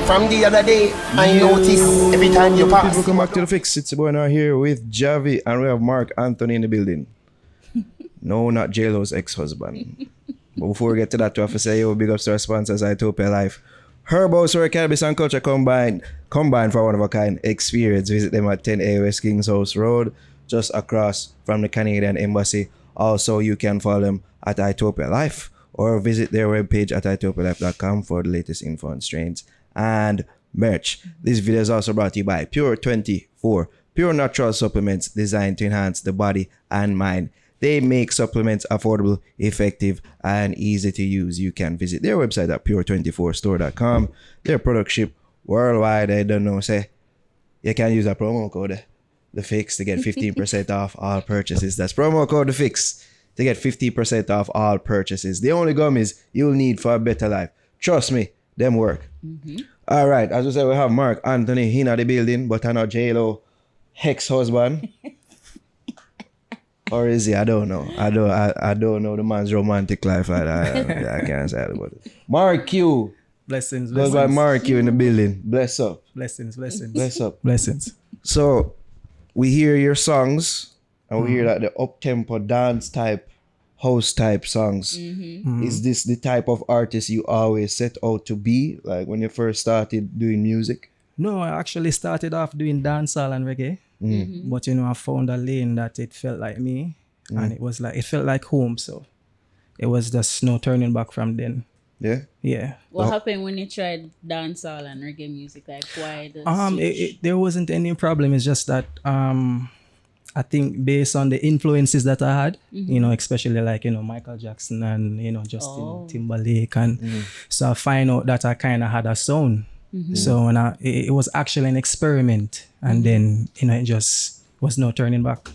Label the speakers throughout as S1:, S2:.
S1: from the other day. I notice every time you pass.
S2: People come back to the fix. It's going on here with Javi, and we have Mark Anthony in the building. No, not J-Lo's ex-husband. But before we get to that, we have to say, yo, big ups to our sponsors, Itopia Life. Herbals where cannabis and culture combine for one of a kind experience. Visit them at 10 AOS Kings House Road, just across from the Canadian Embassy. Also, you can follow them at Itopia Life or visit their webpage at itopialife.com for the latest info on strains and merch. This video is also brought to you by Pure 24, pure natural supplements designed to enhance the body and mind. They make supplements affordable, effective, and easy to use. You can visit their website at pure24store.com. Their product ship worldwide. I don't know, say you can use a promo code the fix to get 15% off all purchases. That's promo code the fix to get 50% off all purchases. The only gummies you'll need for a better life. Trust me, them work. All right, as we said, we have Mark Anthony in the building, but I know J-Lo ex-husband. Or is he? I don't know. I don't know the man's romantic life. I can't say about it. Marcue.
S3: Blessings.
S2: Goes by Marcue in the building. Bless up.
S3: Blessings.
S2: Bless up.
S3: Blessings.
S2: So we hear your songs and we hear like the up-tempo dance type, house type songs. Is this the type of artist you always set out to be? Like when you first started doing music?
S3: No, I actually started off doing dancehall and reggae. But I found a lane that it felt like me, and it felt like home. So it was just no turning back from then.
S2: Yeah.
S4: What happened when you tried dancehall and reggae music? Like why the
S3: there wasn't any problem. It's just that I think based on the influences that I had, especially like Michael Jackson and Justin Timberlake, and so I find out that I kind of had a sound. So it was actually an experiment, and then it just was no turning back.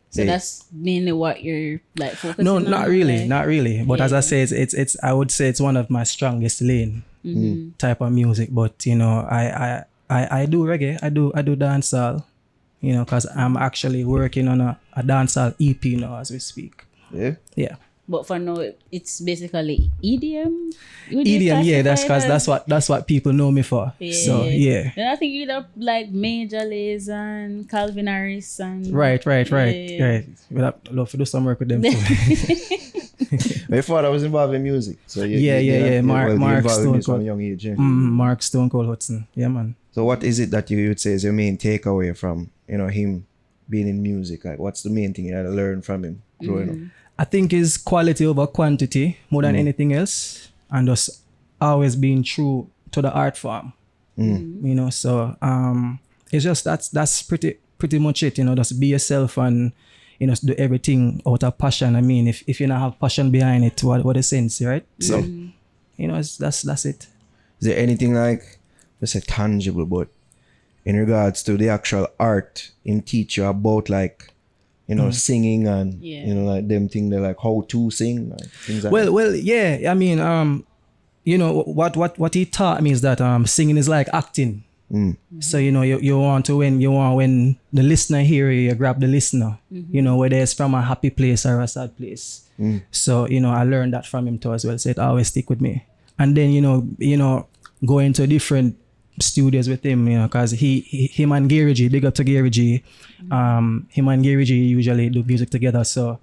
S4: So that's mainly what you're like focusing
S3: no,
S4: on?
S3: No, not really. But as I say, it's I would say it's one of my strongest lane type of music. But I do reggae, I do dancehall, because I'm actually working on a dancehall EP now as we speak. Yeah.
S4: But for now, it's basically EDM.
S3: EDM, yeah. That's what people know me for.
S4: Yeah.
S3: So yeah.
S4: And I think you'd have like Major Lazer and Calvin Harris and
S3: right. We'd have love to do some work with them too.
S2: My father was involved in music, so
S3: yeah. Mark Stone
S2: from a young age. Yeah.
S3: Mark Stone Cold Hudson, yeah, man.
S2: So what is it that you would say is your main takeaway from him being in music? Like, what's the main thing you had to learn from him growing up?
S3: I think it's quality over quantity more than anything else, and just always being true to the art form. So it's just that's pretty much it. Just be yourself and do everything out of passion. I mean, if you don't have passion behind it, what a sense, right? So that's it.
S2: Is there anything like, let's say, tangible, but in regards to the actual art in teach you about like singing and like them thing, they're like how to sing, like things like that.
S3: Well, yeah. I mean, what he taught me is that singing is like acting. So you want when the listener hear you grab the listener. Whether it's from a happy place or a sad place. So I learned that from him too as well. So it always stick with me. And then go into different studios with him, because him and Gary G, big up to Gary G. Him and Gary G usually do music together. So,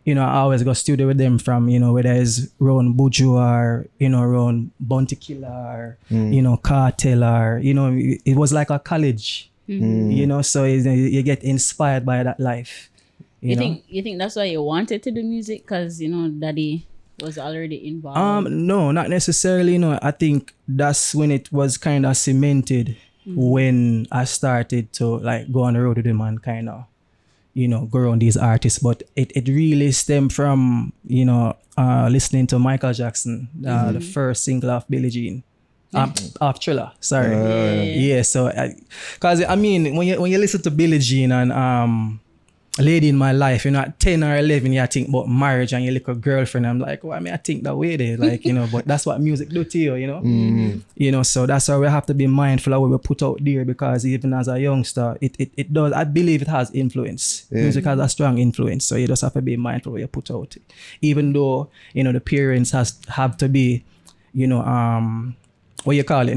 S3: I always go studio with them from, whether it's around Buju or, around Bounty Killer or, Cartel or, it was like a college, so you get inspired by that life. You
S4: think that's why you wanted to do music? Because, Daddy was already involved?
S3: No, not necessarily. I think that's when it was kind of cemented when I started to like go on the road with him and kind of, go around these artists. But it really stemmed from, listening to Michael Jackson, the first single of Billie Jean. Of Thriller, sorry. Yeah, so, because I mean, when you listen to Billie Jean and Lady in My Life, at 10 or 11, you think about marriage and your little girlfriend. I'm like, I think that way there, like, but that's what music do to you, so that's why we have to be mindful of what we put out there, because even as a youngster, it does, I believe it has influence. Music has a strong influence, so you just have to be mindful of what you put out. Even though, the parents have to be, what you call it,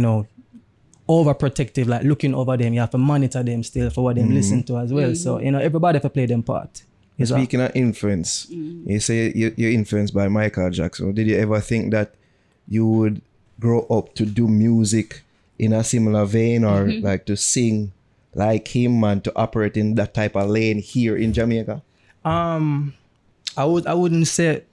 S3: overprotective, like looking over them. You have to monitor them still for what them listen to as well. So, you know, everybody have to play them part.
S2: Speaking of influence, you say you're influenced by Michael Jackson. Did you ever think that you would grow up to do music in a similar vein, or like to sing like him and to operate in that type of lane here in Jamaica?
S3: I wouldn't say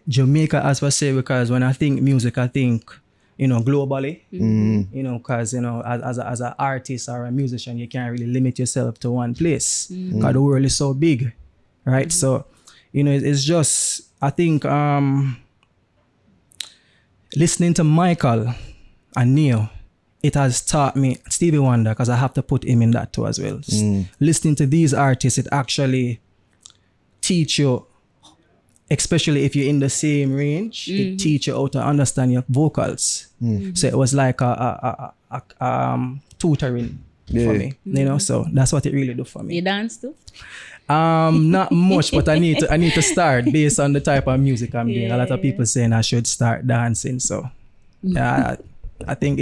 S3: Jamaica as per se, because when I think music, I think, you know, globally, you know, because, you know, as an artist or a musician, you can't really limit yourself to one place because the world is so big, right? So, you know, it's just, I think listening to Michael and Neo, it has taught me, Stevie Wonder, because I have to put him in that too as well. Listening to these artists, it actually teach you, especially if you're in the same range, it teach you how to understand your vocals. So it was like a tutoring for me, you know. So that's what it really do for me.
S4: You dance too?
S3: Not much, but I need to start based on the type of music I'm doing. A lot of people saying I should start dancing. So yeah, I think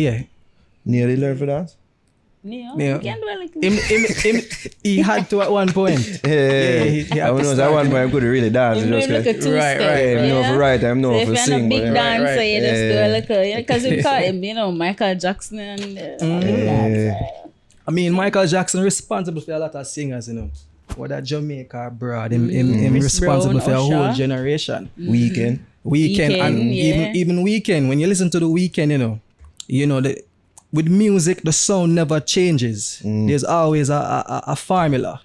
S2: Nearly learn for dance?
S4: Neo,
S3: Yeah.
S4: you can do it like
S3: he had to at one point.
S2: He
S3: had
S2: I
S3: to
S2: know
S3: start,
S2: at one point I could really dance.
S4: You
S2: Just
S4: look
S2: like,
S4: at two
S3: Right,
S4: step,
S3: right.
S2: I'm known for right, I'm
S4: So
S2: known
S4: if
S2: for
S4: you're
S2: sing.
S4: a big
S2: but
S4: dancer,
S3: right.
S4: you just do a little, because we call him, you know, Michael Jackson and
S3: I mean, Michael Jackson responsible for a lot of singers, you know. Whether Jamaica abroad, him
S4: Chris
S3: responsible
S4: Brown,
S3: for a whole
S4: Usher.
S3: generation.
S2: Weekend.
S3: Weekend and
S4: yeah.
S3: even Weekend. When you listen to the Weekend, you know with music the sound never changes. There's always a formula.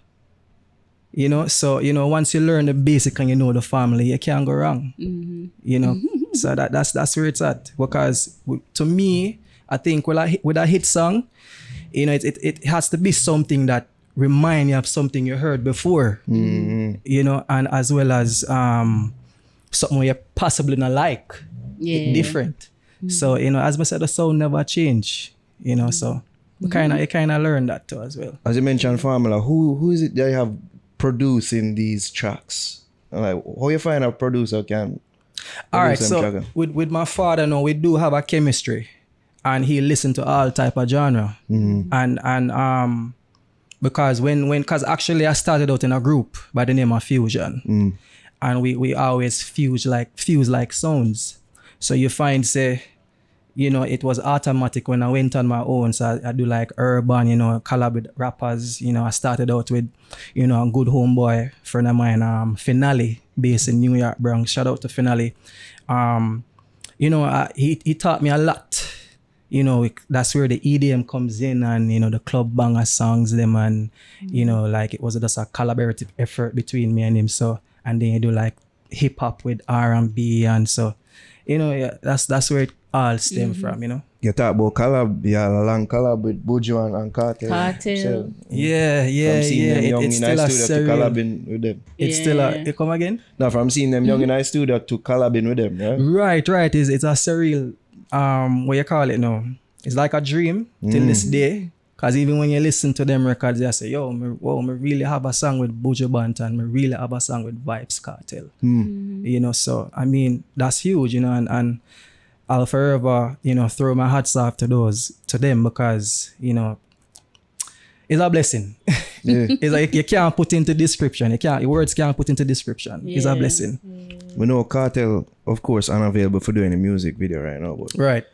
S3: You know, so you know once you learn the basic and you know the formula, you can't go wrong. You know, so that's where it's at. Because to me, I think with a hit song, you know, it has to be something that remind you of something you heard before. You know, and as well as something you possibly not like. Different. So, you know, as I said, the sound never change. You know, so you kind of learn that too as well.
S2: As you mentioned formula, who is it that you have producing these tracks? Like, how you find a producer can
S3: All right,
S2: produce them
S3: so
S2: track?
S3: with my father now, we do have a chemistry, and he listen to all type of genre, and because because actually I started out in a group by the name of Fusion, and we always fuse like sounds. So you find say, you know, it was automatic when I went on my own. So I do like urban, you know, collab with rappers. You know, I started out with, you know, a good homeboy friend of mine, Finale, based in New York, Bronx. Shout out to Finale. You know, he taught me a lot. You know, that's where the EDM comes in, and, you know, the club banger songs them, and, you know, like it was just a collaborative effort between me and him. So, and then you do like hip hop with R&B, and so, you know, yeah, that's where it all stem from, you know.
S2: You talk about collab, you had a long collab with Buju and Kartel.
S4: Cartel.
S2: So,
S3: Yeah.
S2: from seeing them young
S3: It's
S2: in
S3: still
S2: our
S3: a
S2: studio to
S3: surreal.
S2: collabing with them.
S3: It's still a. You come again?
S2: No, from seeing them young in our studio to collabing with them, yeah?
S3: Right. It's a surreal. What you call it now? It's like a dream till this day. Cause even when you listen to them records, you say, "Yo, me really have a song with Buju Banton. Me really have a song with Vybz Kartel." You know, so I mean that's huge, you know, and I'll forever, you know, throw my hats off to them because, you know, it's a blessing.
S2: Yeah.
S3: It's like you can't put into description. Your words can't put into description. It's a blessing.
S2: We know Kartel, of course, unavailable for doing a music video right now, but
S3: Right.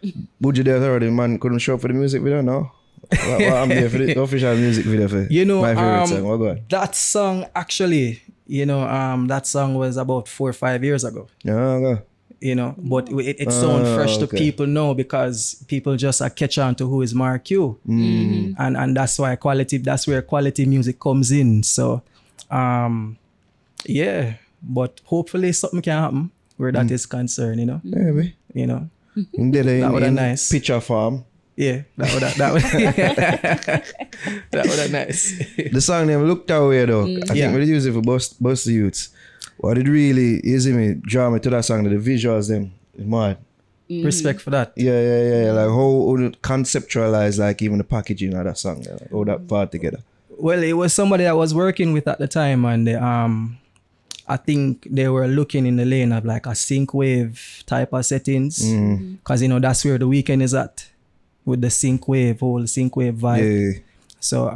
S2: Buju there already, man, couldn't show up for the music video, no? I'm there for the official music video for
S3: You know,
S2: my favorite song. What God?
S3: that song actually, you know, that song was about 4 or 5 years ago.
S2: Yeah, go.
S3: You know, but it sounds fresh to
S2: okay.
S3: people now because people just catch on to who is Marcue. And that's why that's where quality music comes in. So yeah, but hopefully something can happen where that is concerned, you know.
S2: Maybe.
S3: You know.
S2: That
S3: would have nice.
S2: Picture form.
S3: Yeah, that would that would have nice.
S2: The song name Looked Away though. I
S3: Yeah.
S2: think we use it for bust the youths. What it really is me draw me to that song, the visuals them is mad.
S3: Respect for that.
S2: Yeah. Like how you conceptualize like even the packaging of that song, like, all that part together.
S3: Well, it was somebody I was working with at the time, and they, I think they were looking in the lane of like a sync wave type of settings, because you know that's where the Weekend is at. with the sync wave, whole sync wave vibe.
S2: Yeah.
S3: So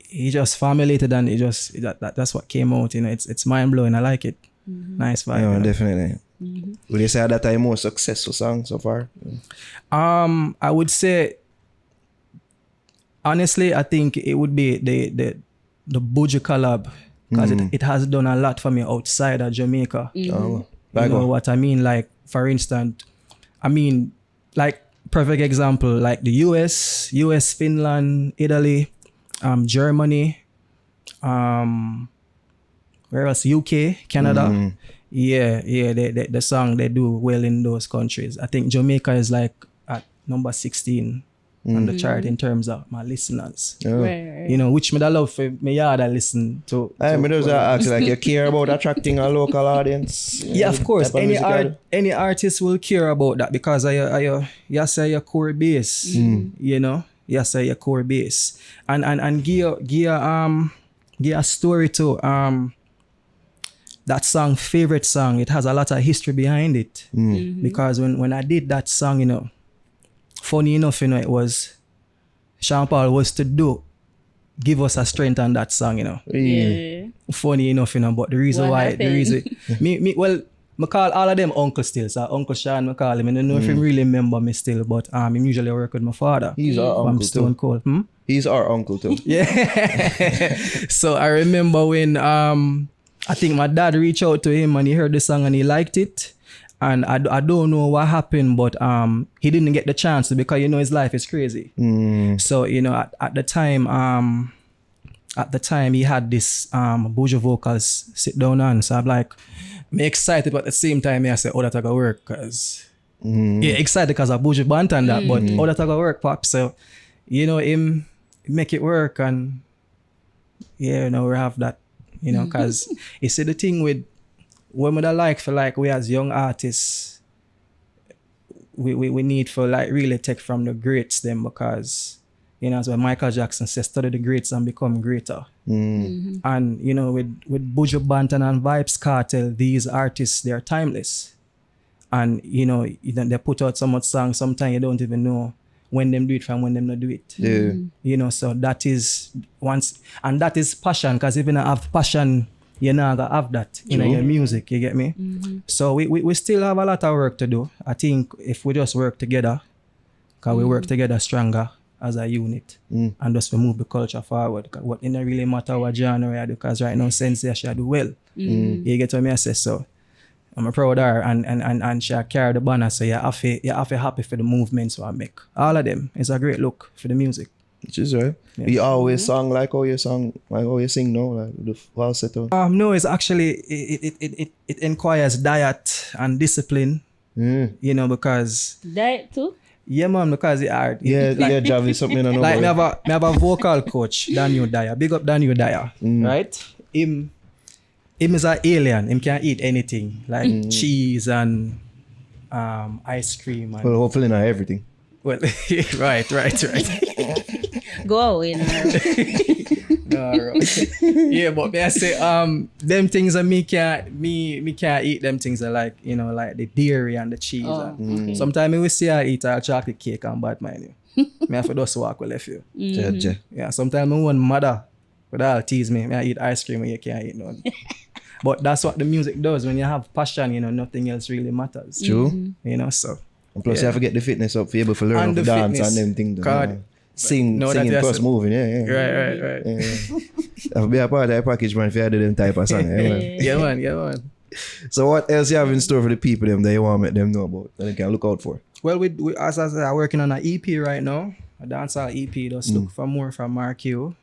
S3: he just formulated and that's what came out. You know, it's mind blowing. I like it. Nice vibe.
S2: Yeah,
S3: you know?
S2: definitely. Would you say that are your most successful song so far?
S3: I would say, honestly, I think it would be the Buju collab, because it has done a lot for me outside of Jamaica.
S2: Oh,
S3: You know what I mean? Like, for instance, like, perfect example, like the US, Finland, Italy, Germany, where else? UK, Canada. Yeah, the song they do well in those countries. I think Jamaica is like at number 16 on the chart in terms of my listeners.
S4: Right.
S3: You know, which me da love for me yard I listen to.
S2: I mean, those are actually like you care about attracting a local audience.
S3: Yeah, of course.
S2: Type of music
S3: Any artist will care about that because you say your core base. You know, you say your core base, and give a story to that song, favorite song. It has a lot of history behind it because when I did that song, you know, funny enough, you know, it was Sean Paul was to give us a strength on that song, you know.
S4: Yeah.
S3: Funny enough, you know, but the reason
S4: What
S3: why,
S4: happened?
S3: the reason, I call all of them uncle still. So Uncle Sean, I call him. I don't know if he really remember me still, but him usually work with my father.
S2: He's our
S3: from
S2: uncle
S3: Stone
S2: too.
S3: Cold.
S2: He's our uncle too.
S3: Yeah. So I remember when I think my dad reached out to him and he heard the song and he liked it. And I don't know what happened, but he didn't get the chance to, because, you know, his life is crazy. So, you know, at the time he had this Buju vocals sit down on. So I'm like, I'm excited, but at the same time I say, oh, that I got work, cause yeah, excited because of Buju Banton that, but oh, that I got work, pop. So, you know, him make it work, and yeah, you know, we have that, you know, cause you see the thing with what would I like for, like, we as young artists, we need for, like, really take from the greats them, because, you know, as when Michael Jackson says, study the greats and become greater. And, you know, with Buju Banton and Vybz Kartel, these artists, they're timeless. And, you know, they put out so much songs, sometimes you don't even know when them do it from when them not do it.
S2: Yeah.
S3: You know, so that is and that is passion, because if you don't have passion, you're not gonna have that in your music, you get me? So we still have a lot of work to do. I think if we just work together, because we work together stronger as a unit, and just we move the culture forward. What it don't really matter what genre I do, because right now Sensei she do well. You get what I say? So I'm proud of her, and she carry the banner, so you have to happy for the movements I make. All of them. It's a great look for the music.
S2: Which is right.
S3: Yeah.
S2: You always sing like how you sing now, like the falsetto.
S3: No, it's actually it requires diet and discipline. You know, because
S4: Diet too?
S3: yeah, man, because it's hard.
S2: Yeah, yeah, Javi, something I know.
S3: Like me
S2: about.
S3: have a vocal coach, Daniel Dyer. Big up Daniel Dyer, right? Him is an alien. Him can eat anything, like cheese and ice cream and
S2: Well, hopefully not everything.
S3: well, right.
S4: Go away now.
S3: No, yeah, but me I say them things that me can't eat them things that, like, you know, like the dairy and the cheese.
S4: Okay.
S3: Sometimes we see I eat a chocolate cake and bad mind you. Me have to just walk with left you. Yeah, sometimes my one mother would all tease me. I eat ice cream when you can't eat none. But that's what the music does. When you have passion, you know, nothing else really matters.
S2: True.
S3: You know, so.
S2: And plus, you have to get the fitness up for you able to learn how
S3: And
S2: to
S3: the
S2: dance
S3: fitness.
S2: and them things.
S3: God.
S2: Singing
S3: that
S2: plus
S3: yes.
S2: moving, yeah.
S3: Right.
S2: Have to be a part of that package, man, if you do them type of song. Yeah, man.
S3: Yeah, man.
S2: So what else you have in store for the people them that you want to make them know about that they can look out for?
S3: Well, we as I said, I'm working on an EP right now, a dancehall EP. Just look for more from Marcue.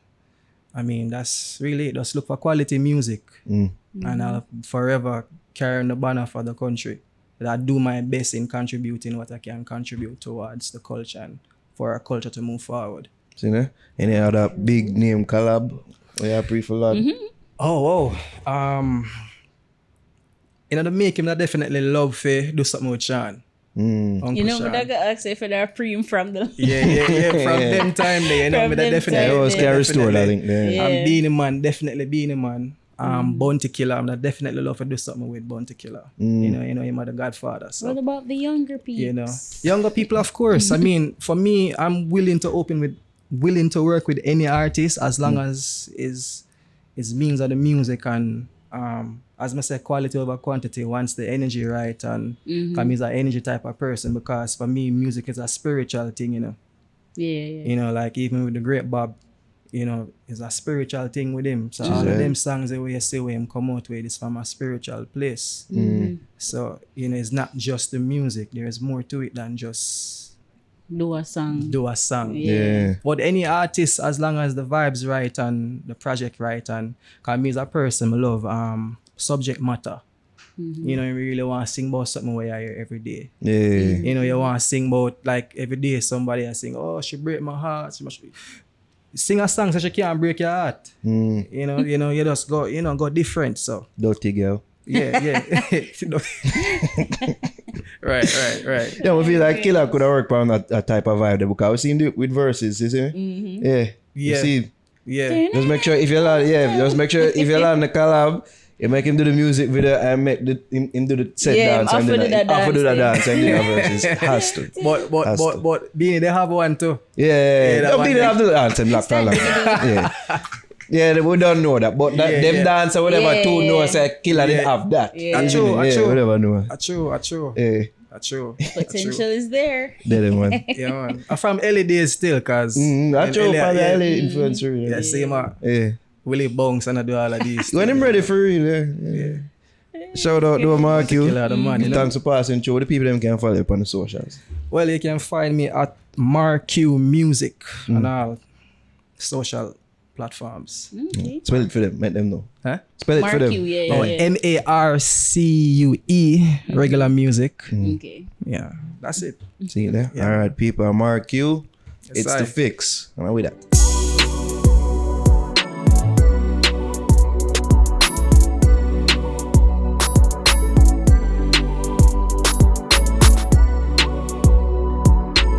S3: I mean, that's really it. Just look for quality music. And I'll forever carry on the banner for the country. That I do my best in contributing what I can contribute towards the culture and for our culture to move forward.
S2: See, you know? Any other big name collab? We are pre for that.
S3: You know, the make him I definitely love to do something with Sean. Uncle
S4: You know,
S3: Sean.
S4: but I got asked if they're preem from the...
S3: Yeah. From them time there, you know,
S4: From
S3: me
S4: them
S3: definitely.
S2: It was
S4: time
S2: Carrie Stewart, I think. Yeah.
S4: Yeah.
S3: I'm being a man, definitely being a man. Bounty Killer. I'm definitely love to do something with Bounty Killer. You know, him are the Godfather. So.
S4: What about the younger people?
S3: You know, younger people, of course. I mean, for me, I'm willing to work with any artist as long as is means of the music and as I say, quality over quantity. Once the energy right and I'm an energy type of person because for me, music is a spiritual thing. You know.
S4: Yeah.
S3: You know, like even with the great Bob. You know, it's a spiritual thing with him. So all of them songs that we see where him come out with is from a spiritual place. So, you know, it's not just the music. There is more to it than just
S4: do a song.
S3: Yeah. But any artist, as long as the vibes right and the project right, and cause me as a person, I love subject matter. You know, you really want to sing about something where you hear every day. You know, you want to sing about like every day somebody is sing, oh, she break my heart. Sing a song so she can't break your heart. You know, you just go different. So
S2: Dirty girl.
S3: Yeah. Right.
S2: Yeah, I feel like Killer could have worked on that type of vibe there because I've seen it with verses, you see me? Yeah. You see?
S3: Yeah.
S2: Just make sure if you're allowed on the collab, you make him do the music video and make him do the set dance and then after do the dance and do the verses. Has to.
S3: But Beanie, they have one too.
S2: Yeah. Beanie have the dance and locked on. Yeah, we don't know that. But them dance or whatever too know say Killer didn't have that.
S3: True.
S2: Whatever know.
S3: True. True.
S4: Potential is there.
S2: There man.
S3: Yeah, man. I'm from early days still, cause
S2: that's true. Probably early influencer.
S3: Yeah, same man.
S2: Yeah.
S3: Willie Bongs and I do all of these.
S2: When I'm ready for real, yeah. Shout out to Marcue. Thanks for passing through. The people them can follow up on the socials.
S3: Well, you can find me at Marcue Music on all social platforms.
S4: Okay.
S2: Spell it for them. Let them know.
S3: Huh?
S2: Spell it for them.
S3: Marcue, regular music.
S4: Okay.
S3: Yeah, that's it.
S2: See you there.
S3: Yeah.
S2: All right, people. Marcue.
S3: Yes,
S2: It's the fix. And I'm with that.